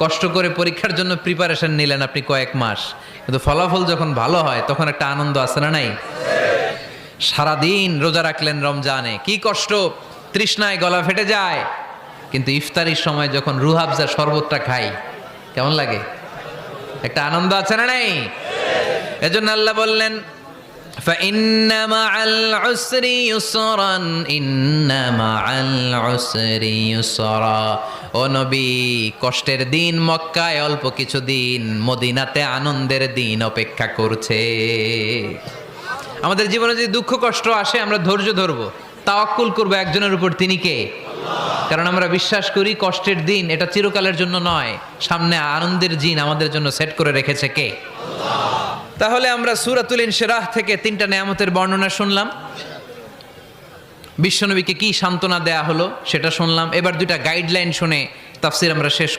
কষ্ট করে পরীক্ষার জন্য প্রিপারেশন নিলেন আপনি কয়েক মাস, কিন্তু ফলাফল যখন ভালো হয় তখন একটা আনন্দ আছে না নাই? সারাদিন রোজা রাখলেন রমজানে, কি কষ্ট, তৃষ্ণায় গলা ফেটে যায়, কিন্তু ইফতারির সময় যখন রুহাবজা শরবতটা খাই কেমন লাগে? একটা আনন্দ আছে না নাই? এজন্য আল্লাহ বললেন فإن مع العسر يسرا إن مع العسر يسرا। ও নবী, কষ্টের দিন মক্কায় অল্প কিছু দিন, মদিনাতে আনন্দের দিন অপেক্ষা করছে। আমাদের জীবনে যদি দুঃখ কষ্ট আসে আমরা ধৈর্য ধরবো, তাওয়াক্কুল করবো একজনের উপর, তিনি কে? কারণ আমরা বিশ্বাস করি কষ্টের দিন এটা চিরকালের জন্য নয়, সামনে আনন্দের দিন আমাদের জন্য সেট করে রেখেছে কে? তাহলে আমরা সূরাতুল ইনশিরাহ থেকে 3টা নেয়ামতের বর্ণনা শুনলাম, বিশ্বনবীকে কি সান্ত্বনা দেয়া হলো সেটা শুনলাম। এবার 2টা গাইডলাইন শুনে তাফসীর আমরা শেষ